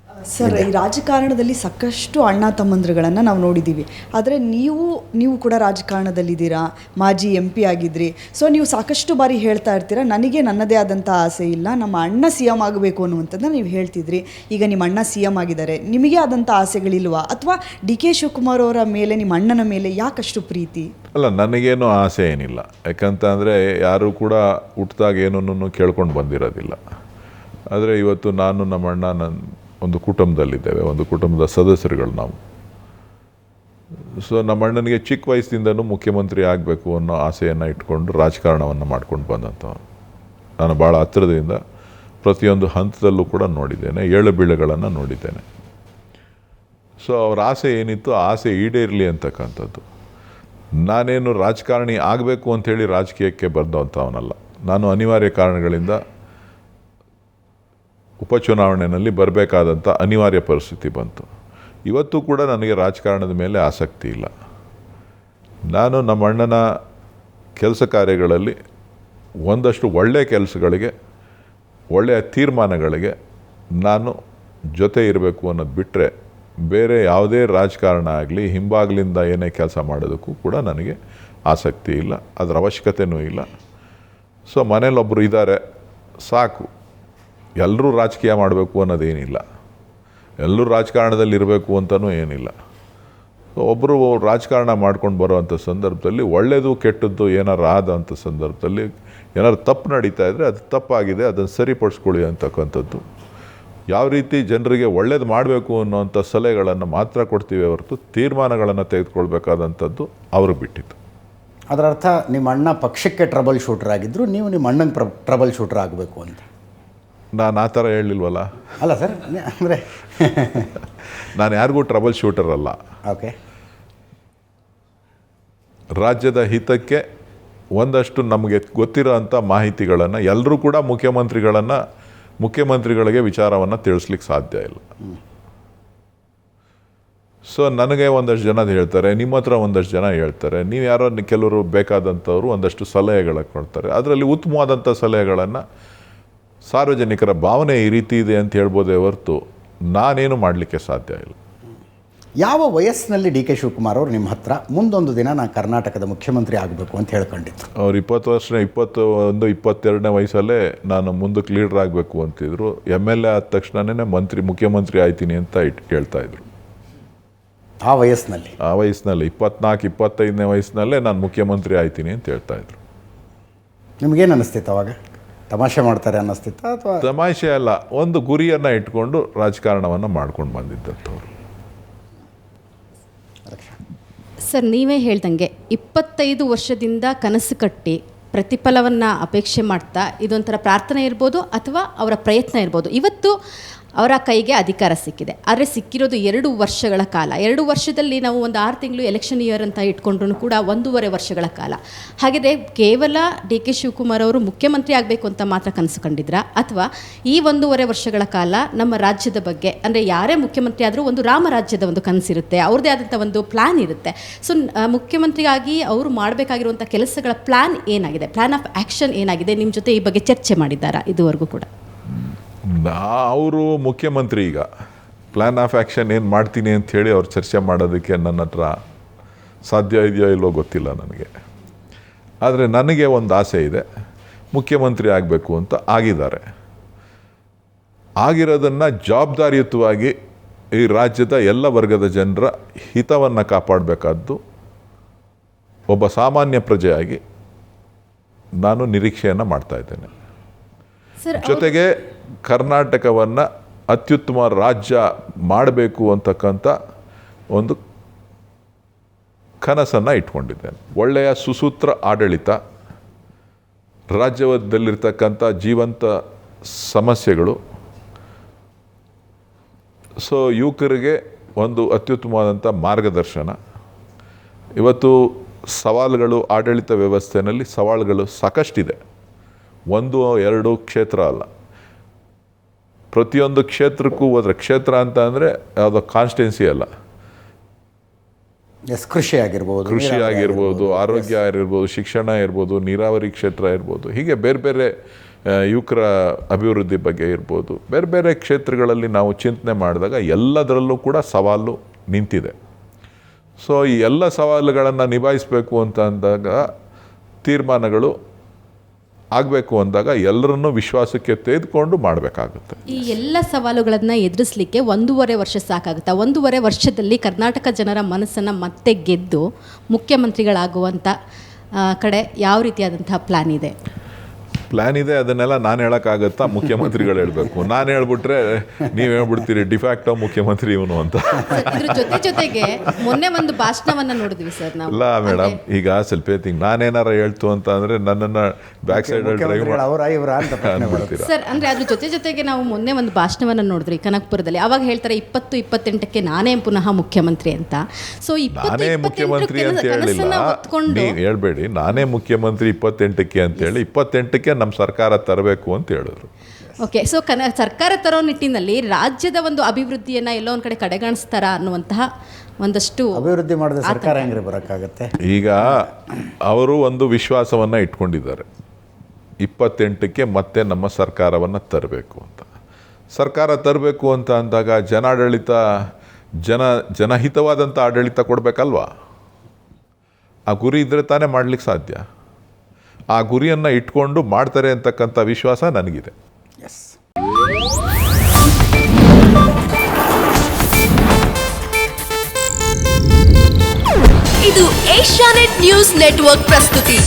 Sir, ಈ ರಾಜಕಾರಣದಲ್ಲಿ ಸಾಕಷ್ಟು ಅಣ್ಣ ತಮ್ಮಂದ್ರುಗಳನ್ನು ನಾವು ನೋಡಿದ್ದೀವಿ. ಆದರೆ ನೀವು ಕೂಡ ರಾಜಕಾರಣದಲ್ಲಿದ್ದೀರಾ, ಮಾಜಿ MP ಆಗಿದ್ರಿ. ಸೊ ನೀವು ಸಾಕಷ್ಟು ಬಾರಿ ಹೇಳ್ತಾ ಇರ್ತೀರಾ, ನನಗೆ ನನ್ನದೇ ಆದಂಥ ಆಸೆ ಇಲ್ಲ, ನಮ್ಮ ಅಣ್ಣ CM ಆಗಬೇಕು ಅನ್ನುವಂಥದ್ದನ್ನ ನೀವು ಹೇಳ್ತಿದ್ರಿ. ಈಗ ನಿಮ್ಮ ಅಣ್ಣ CM ಆಗಿದ್ದಾರೆ, ನಿಮಗೆ ಆದಂಥ ಆಸೆಗಳಿಲ್ವಾ? ಅಥವಾ DK ಶಿವಕುಮಾರ್ ಅವರ ಮೇಲೆ, ನಿಮ್ಮ ಅಣ್ಣನ ಮೇಲೆ ಯಾಕಷ್ಟು ಪ್ರೀತಿ? ಅಲ್ಲ, ನನಗೇನು ಆಸೆ ಏನಿಲ್ಲ. ಯಾಕಂತಂದರೆ ಯಾರು ಕೂಡ ಹುಟ್ಟಿದಾಗ ಏನನ್ನೂ ಕೇಳ್ಕೊಂಡು ಬಂದಿರೋದಿಲ್ಲ. ಆದರೆ ಇವತ್ತು ನಾನು ನಮ್ಮ ಅಣ್ಣ ಒಂದು ಕುಟುಂಬದಲ್ಲಿದ್ದೇವೆ, ಒಂದು ಕುಟುಂಬದ ಸದಸ್ಯರುಗಳು ನಾವು. ಸೊ ನಮ್ಮ ಅಣ್ಣನಿಗೆ ಚಿಕ್ಕ ವಯಸ್ಸಿನಿಂದನೂ ಮುಖ್ಯಮಂತ್ರಿ ಆಗಬೇಕು ಅನ್ನೋ ಆಸೆಯನ್ನು ಇಟ್ಕೊಂಡು ರಾಜಕಾರಣವನ್ನು ಮಾಡ್ಕೊಂಡು ಬಂದಂಥವ್ರು. ನಾನು ಭಾಳ ಹತ್ತಿರದಿಂದ ಪ್ರತಿಯೊಂದು ಹಂತದಲ್ಲೂ ಕೂಡ ನೋಡಿದ್ದೇನೆ, ಏಳು ಬೀಳುಗಳನ್ನು ನೋಡಿದ್ದೇನೆ. ಸೊ ಅವ್ರ ಆಸೆ ಏನಿತ್ತು, ಆ ಆಸೆ ಈಡೇರಲಿ ಅಂತಕ್ಕಂಥದ್ದು. ನಾನೇನು ರಾಜಕಾರಣಿ ಆಗಬೇಕು ಅಂಥೇಳಿ ರಾಜಕೀಯಕ್ಕೆ ಬಂದಂಥವನಲ್ಲ. ನಾನು ಅನಿವಾರ್ಯ ಕಾರಣಗಳಿಂದ ಉಪಚುನಾವಣೆಯಲ್ಲಿ ಬರಬೇಕಾದಂಥ ಅನಿವಾರ್ಯ ಪರಿಸ್ಥಿತಿ ಬಂತು. ಇವತ್ತು ಕೂಡ ನನಗೆ ರಾಜಕಾರಣದ ಮೇಲೆ ಆಸಕ್ತಿ ಇಲ್ಲ. ನಾನು ನಮ್ಮ ಅಣ್ಣನ ಕೆಲಸ ಕಾರ್ಯಗಳಲ್ಲಿ ಒಂದಷ್ಟು ಒಳ್ಳೆಯ ಕೆಲಸಗಳಿಗೆ, ಒಳ್ಳೆಯ ತೀರ್ಮಾನಗಳಿಗೆ ನಾನು ಜೊತೆ ಇರಬೇಕು ಅನ್ನೋದು ಬಿಟ್ಟರೆ ಬೇರೆ ಯಾವುದೇ ರಾಜಕಾರಣ ಆಗಲಿ, ಹಿಂಬಾಗ್ಲಿಂದ ಏನೇ ಕೆಲಸ ಮಾಡೋದಕ್ಕೂ ಕೂಡ ನನಗೆ ಆಸಕ್ತಿ ಇಲ್ಲ, ಅದರ ಅವಶ್ಯಕತೆಯೂ ಇಲ್ಲ. ಸೊ ಮನೇಲೊಬ್ಬರು ಇದ್ದಾರೆ, ಸಾಕು. ಎಲ್ಲರೂ ರಾಜಕೀಯ ಮಾಡಬೇಕು ಅನ್ನೋದೇನಿಲ್ಲ, ಎಲ್ಲರೂ ರಾಜಕಾರಣದಲ್ಲಿರಬೇಕು ಅಂತಲೂ ಏನಿಲ್ಲ. ಒಬ್ಬರು ರಾಜಕಾರಣ ಮಾಡ್ಕೊಂಡು ಬರೋವಂಥ ಸಂದರ್ಭದಲ್ಲಿ ಒಳ್ಳೆಯದು ಕೆಟ್ಟದ್ದು ಏನಾರು ಆದಂಥ ಸಂದರ್ಭದಲ್ಲಿ ಏನಾರು ತಪ್ಪು ನಡೀತಾ ಇದ್ದರೆ ಅದು ತಪ್ಪಾಗಿದೆ, ಅದನ್ನು ಸರಿಪಡಿಸ್ಕೊಳ್ಳಿ ಅಂತಕ್ಕಂಥದ್ದು. ಯಾವ ರೀತಿ ಜನರಿಗೆ ಒಳ್ಳೇದು ಮಾಡಬೇಕು ಅನ್ನೋವಂಥ ಸಲಹೆಗಳನ್ನು ಮಾತ್ರ ಕೊಡ್ತೀವಿ ಹೊರತು ತೀರ್ಮಾನಗಳನ್ನು ತೆಗೆದುಕೊಳ್ಬೇಕಾದಂಥದ್ದು ಅವ್ರಿಗೆ ಬಿಟ್ಟಿತ್ತು. ಅದರ ಅರ್ಥ ನಿಮ್ಮ ಅಣ್ಣ ಪಕ್ಷಕ್ಕೆ ಟ್ರಬಲ್ ಶೂಟರ್ ಆಗಿದ್ದರು, ನೀವು ನಿಮ್ಮ ಅಣ್ಣಂಗೆ ಟ್ರಬಲ್ ಶೂಟರ್ ಆಗಬೇಕು ಅಂತ. ನಾನು ಆ ಥರ ಹೇಳಲಿಲ್ವಲ್ಲ. ಅಲ್ಲ ಸರ್, ಅಂದರೆ ನಾನು ಯಾರಿಗೂ ಟ್ರಬಲ್ ಶೂಟರ್ ಅಲ್ಲ. ಓಕೆ. ರಾಜ್ಯದ ಹಿತಕ್ಕೆ ಒಂದಷ್ಟು ನಮಗೆ ಗೊತ್ತಿರೋ ಅಂಥ ಮಾಹಿತಿಗಳನ್ನು ಎಲ್ಲರೂ ಕೂಡ ಮುಖ್ಯಮಂತ್ರಿಗಳಿಗೆ ವಿಚಾರವನ್ನು ತಿಳಿಸ್ಲಿಕ್ಕೆ ಸಾಧ್ಯ ಇಲ್ಲ. ಸೊ ನನಗೆ ಒಂದಷ್ಟು ಜನ ಹೇಳ್ತಾರೆ, ನಿಮ್ಮ ಹತ್ರ ಒಂದಷ್ಟು ಜನ ಹೇಳ್ತಾರೆ, ನೀವು ಯಾರೋ ಕೆಲವರು ಬೇಕಾದಂಥವ್ರು ಒಂದಷ್ಟು ಸಲಹೆಗಳ ಕೊಡ್ತಾರೆ. ಅದರಲ್ಲಿ ಉತ್ತಮವಾದಂಥ ಸಲಹೆಗಳನ್ನು ಸಾರ್ವಜನಿಕರ ಭಾವನೆ ಈ ರೀತಿ ಇದೆ ಅಂತ ಹೇಳ್ಬೋದೇ ಹೊರತು ನಾನೇನು ಮಾಡಲಿಕ್ಕೆ ಸಾಧ್ಯ ಇಲ್ಲ. ಯಾವ ವಯಸ್ಸಿನಲ್ಲಿ DK ಶಿವಕುಮಾರ್ ಅವರು ನಿಮ್ಮ ಹತ್ರ ಮುಂದೊಂದು ದಿನ ನಾನು ಕರ್ನಾಟಕದ ಮುಖ್ಯಮಂತ್ರಿ ಆಗಬೇಕು ಅಂತ ಹೇಳ್ಕೊಂಡಿದ್ರು? ಅವ್ರು 22ನೇ ವಯಸ್ಸಲ್ಲೇ ನಾನು ಮುಂದಕ್ಕೆ ಲೀಡರ್ ಆಗಬೇಕು ಅಂತಿದ್ರು. MLA ಆದ ತಕ್ಷಣವೇ ಮುಖ್ಯಮಂತ್ರಿ ಆಯ್ತೀನಿ ಅಂತ ಹೇಳ್ತಾಯಿದ್ರು. ಆ ವಯಸ್ಸಿನಲ್ಲಿ 24-25ನೇ ವಯಸ್ಸಿನಲ್ಲೇ ನಾನು ಮುಖ್ಯಮಂತ್ರಿ ಆಯ್ತೀನಿ ಅಂತ ಹೇಳ್ತಾಯಿದ್ರು. ನಿಮಗೇನು ಅನ್ನಿಸ್ತಿತ್ತು ಅವಾಗ? ತಮಾಷೆ ಮಾಡ್ತಾರೆ ಅನ್ನಿಸ್ತಿತ್ತ ಅಥವಾ? ತಮಾಷೆ ಅಲ್ಲ, ಒಂದು ಗುರಿಯನ್ನು ಇಟ್ಕೊಂಡು ರಾಜಕಾರಣವನ್ನು ಮಾಡ್ಕೊಂಡು ಬಂದಿದ್ದಂಥವ್ರು. ಸರ್, ನೀವೇ ಹೇಳ್ದಂಗೆ 25 ವರ್ಷದಿಂದ ಕನಸು ಕಟ್ಟಿ ಪ್ರತಿಫಲವನ್ನು ಅಪೇಕ್ಷೆ ಮಾಡ್ತಾ ಇದೊಂಥರ ಪ್ರಾರ್ಥನೆ ಇರ್ಬೋದು ಅಥವಾ ಅವರ ಪ್ರಯತ್ನ ಇರ್ಬೋದು, ಇವತ್ತು ಅವರ ಕೈಗೆ ಅಧಿಕಾರ ಸಿಕ್ಕಿದೆ. ಆದರೆ ಸಿಕ್ಕಿರೋದು 2 ವರ್ಷಗಳ ಕಾಲ. 2 ವರ್ಷದಲ್ಲಿ ನಾವು ಒಂದು 6 ತಿಂಗಳು ಎಲೆಕ್ಷನ್ ಇಯರ್ ಅಂತ ಇಟ್ಕೊಂಡ್ರೂ ಕೂಡ 1.5 ವರ್ಷಗಳ ಕಾಲ. ಹಾಗಿದ್ರೆ ಕೇವಲ DK ಶಿವಕುಮಾರ್ ಅವರು ಮುಖ್ಯಮಂತ್ರಿ ಆಗಬೇಕು ಅಂತ ಮಾತ್ರ ಕನಸು ಕಂಡಿದ್ರಾ, ಅಥವಾ ಈ 1.5 ವರ್ಷಗಳ ಕಾಲ ನಮ್ಮ ರಾಜ್ಯದ ಬಗ್ಗೆ, ಅಂದರೆ ಯಾರೇ ಮುಖ್ಯಮಂತ್ರಿ ಆದರೂ ಒಂದು ರಾಮರಾಜ್ಯದ ಒಂದು ಕನಸಿರುತ್ತೆ, ಅವ್ರದ್ದೇ ಆದಂಥ ಒಂದು ಪ್ಲ್ಯಾನ್ ಇರುತ್ತೆ. ಸೊ ಮುಖ್ಯಮಂತ್ರಿಯಾಗಿ ಅವರು ಮಾಡಬೇಕಾಗಿರುವಂಥ ಕೆಲಸಗಳ ಪ್ಲ್ಯಾನ್ ಏನಾಗಿದೆ, ಪ್ಲ್ಯಾನ್ ಆಫ್ ಆ್ಯಕ್ಷನ್ ಏನಾಗಿದೆ? ನಿಮ್ಮ ಜೊತೆ ಈ ಬಗ್ಗೆ ಚರ್ಚೆ ಮಾಡಿದ್ದಾರಾ ಇದುವರೆಗೂ ಕೂಡ? ಅವರು ಮುಖ್ಯಮಂತ್ರಿ, ಈಗ ಪ್ಲ್ಯಾನ್ ಆಫ್ ಆ್ಯಕ್ಷನ್ ಏನು ಮಾಡ್ತೀನಿ ಅಂಥೇಳಿ ಅವ್ರು ಚರ್ಚೆ ಮಾಡೋದಕ್ಕೆ ನನ್ನ ಹತ್ರ ಸಾಧ್ಯ ಇದೆಯೋ ಇಲ್ಲೋ ಗೊತ್ತಿಲ್ಲ ನನಗೆ. ಆದರೆ ನನಗೆ ಒಂದು ಆಸೆ ಇದೆ, ಮುಖ್ಯಮಂತ್ರಿ ಆಗಬೇಕು ಅಂತ. ಆಗಿದ್ದಾರೆ. ಆಗಿರೋದನ್ನು ಜವಾಬ್ದಾರಿಯುತವಾಗಿ ಈ ರಾಜ್ಯದ ಎಲ್ಲ ವರ್ಗದ ಜನರ ಹಿತವನ್ನು ಕಾಪಾಡಬೇಕಾದ್ದು ಒಬ್ಬ ಸಾಮಾನ್ಯ ಪ್ರಜೆಯಾಗಿ ನಾನು ನಿರೀಕ್ಷೆಯನ್ನು ಮಾಡ್ತಾಯಿದ್ದೇನೆ. ಜೊತೆಗೆ ಕರ್ನಾಟಕವನ್ನು ಅತ್ಯುತ್ತಮ ರಾಜ್ಯ ಮಾಡಬೇಕು ಅಂತಕ್ಕಂಥ ಒಂದು ಕನಸನ್ನು ಇಟ್ಕೊಂಡಿದ್ದೇನೆ. ಒಳ್ಳೆಯ ಸುಸೂತ್ರ ಆಡಳಿತ, ರಾಜ್ಯದಲ್ಲಿರ್ತಕ್ಕಂಥ ಜೀವಂತ ಸಮಸ್ಯೆಗಳು, ಸೊ ಯುವಕರಿಗೆ ಒಂದು ಅತ್ಯುತ್ತಮವಾದಂಥ ಮಾರ್ಗದರ್ಶನ. ಇವತ್ತು ಸವಾಲುಗಳು, ಆಡಳಿತ ವ್ಯವಸ್ಥೆಯಲ್ಲಿ ಸವಾಲುಗಳು ಸಾಕಷ್ಟಿದೆ. 1-2 ಕ್ಷೇತ್ರ ಅಲ್ಲ, ಪ್ರತಿಯೊಂದು ಕ್ಷೇತ್ರಕ್ಕೂ ಹೋದರೆ, ಕ್ಷೇತ್ರ ಅಂತ ಅಂದರೆ ಯಾವುದೋ ಕಾನ್ಸ್ಟಿಟ್ಯೂನ್ಸಿ ಅಲ್ಲ, ಕೃಷಿ ಆಗಿರ್ಬೋದು, ಆರೋಗ್ಯ ಇರ್ಬೋದು, ಶಿಕ್ಷಣ ಇರ್ಬೋದು, ನೀರಾವರಿ ಕ್ಷೇತ್ರ ಇರ್ಬೋದು, ಹೀಗೆ ಬೇರೆ ಬೇರೆ ಯುವಕರ ಅಭಿವೃದ್ಧಿ ಬಗ್ಗೆ ಇರ್ಬೋದು, ಬೇರೆ ಬೇರೆ ಕ್ಷೇತ್ರಗಳಲ್ಲಿ ನಾವು ಚಿಂತನೆ ಮಾಡಿದಾಗ ಎಲ್ಲದರಲ್ಲೂ ಕೂಡ ಸವಾಲು ನಿಂತಿದೆ. ಸೊ ಈ ಎಲ್ಲ ಸವಾಲುಗಳನ್ನು ನಿಭಾಯಿಸಬೇಕು ಅಂತ ಅಂದಾಗ ತೀರ್ಮಾನಗಳು ಆಗಬೇಕು ಅಂದಾಗ ಎಲ್ಲರನ್ನೂ ವಿಶ್ವಾಸಕ್ಕೆ ತೆಗೆದುಕೊಂಡು ಮಾಡಬೇಕಾಗುತ್ತೆ. ಈ ಎಲ್ಲ ಸವಾಲುಗಳನ್ನು ಎದುರಿಸಲಿಕ್ಕೆ 1.5 ವರ್ಷ ಸಾಕಾಗುತ್ತಾ? 1.5 ವರ್ಷದಲ್ಲಿ ಕರ್ನಾಟಕ ಜನರ ಮನಸ್ಸನ್ನು ಮತ್ತೆ ಗೆದ್ದು ಮುಖ್ಯಮಂತ್ರಿಗಳಾಗುವಂಥ ಕಡೆ ಯಾವ ರೀತಿಯಾದಂತಹ ಪ್ಲ್ಯಾನ್ ಇದೆ? ಪ್ಲ್ಯಾನ್ ಇದೆ, ಅದನ್ನೆಲ್ಲ ನಾನು ಹೇಳೋಕ್ಕಾಗತ್ತಾ? ಮುಖ್ಯಮಂತ್ರಿಗಳು ಹೇಳಬೇಕು. ನಾನು ಹೇಳ್ಬಿಟ್ರೆ ನೀವು ಹೇಳ್ಬಿಡ್ತೀರಿ ಡಿಫ್ಯಾಕ್ಟೋ ಮುಖ್ಯಮಂತ್ರಿ ಇವನು ಅಂತ. ಇದ್ರ ಜೊತೆಗೆ ಮೊನ್ನೆ ಒಂದು ಭಾಷಣವನ್ನು ನೋಡಿದ್ವಿ ಸರ್ ನಾವು. ಇಲ್ಲ ಮೇಡಮ್, ಈಗ ಸ್ವಲ್ಪ ಥಿಂಗ್ ನಾನೇನಾರ ಹೇಳ್ತು ಅಂತ ಅಂದರೆ ನನ್ನನ್ನು ಬ್ಯಾಕ್ ಸೈಡಲ್ಲಿ ಡ್ರೈವ್ ಅಂದ್ಬಿಡ್ತೀರಾ ಸರ್. ಅಂದರೆ ಅದ್ರ ಜೊತೆಗೆ ನಾವು ಮೊನ್ನೆ ಒಂದು ಭಾಷಣವನ್ನು ನೋಡಿದ್ರಿ ಕನಕಪುರದಲ್ಲಿ. ಅವಾಗ ಹೇಳ್ತಾರೆ 2028ಕ್ಕೆ ನಾನೇ ಪುನಃ ಮುಖ್ಯಮಂತ್ರಿ ಅಂತ. ಸೊ ನಾನೇ ಮುಖ್ಯಮಂತ್ರಿ ಅಂತ ಹೇಳಿಲ್ಲ, ನೀವು ಹೇಳ್ಬೇಡಿ. ನಾನೇ ಮುಖ್ಯಮಂತ್ರಿ 28ಕ್ಕೆ ಅಂತೇಳಿ 28ಕ್ಕೆ ನಮ್ಮ ಸರ್ಕಾರ ತರಬೇಕು ಅಂತ ಹೇಳಿದ್ರು. ಓಕೆ. ಸೊ ಸರ್ಕಾರ ತರೋ ನಿಟ್ಟಿನಲ್ಲಿ ರಾಜ್ಯದ ಒಂದು ಅಭಿವೃದ್ಧಿಯನ್ನು ಎಲ್ಲೋ ಒಂದು ಕಡೆ ಕಡೆಗಣಿಸ್ತಾರ ಅನ್ನುವಂತಹ ಒಂದಷ್ಟು ಅಭಿವೃದ್ಧಿ ಮಾಡಿದ ಸರ್ಕಾರ ಹೆಂಗ್ರಿ ಬರೋಕ್ಕಾಗತ್ತೆ? ಈಗ ಅವರು ಒಂದು ವಿಶ್ವಾಸವನ್ನು ಇಟ್ಕೊಂಡಿದ್ದಾರೆ, 28ಕ್ಕೆ ಮತ್ತೆ ನಮ್ಮ ಸರ್ಕಾರವನ್ನು ತರಬೇಕು ಅಂತ. ಸರ್ಕಾರ ತರಬೇಕು ಅಂತ ಅಂದಾಗ ಜನಹಿತವಾದಂಥ ಆಡಳಿತ ಕೊಡಬೇಕಲ್ವಾ? ಆ ಗುರಿ ಇದ್ದರೆ ತಾನೇ ಮಾಡಲಿಕ್ಕೆ ಸಾಧ್ಯ. ಆ ಗುರಿಯನ್ನು ಇಟ್ಕೊಂಡು ಮಾಡ್ತಾರೆ ಅಂತಕ್ಕಂಥ ವಿಶ್ವಾಸ ನನಗಿದೆ. ಎಸ್. ಇದು ಏಷ್ಯಾನೆಟ್ ನ್ಯೂಸ್ ನೆಟ್ವರ್ಕ್ ಪ್ರಸ್ತುತಿ.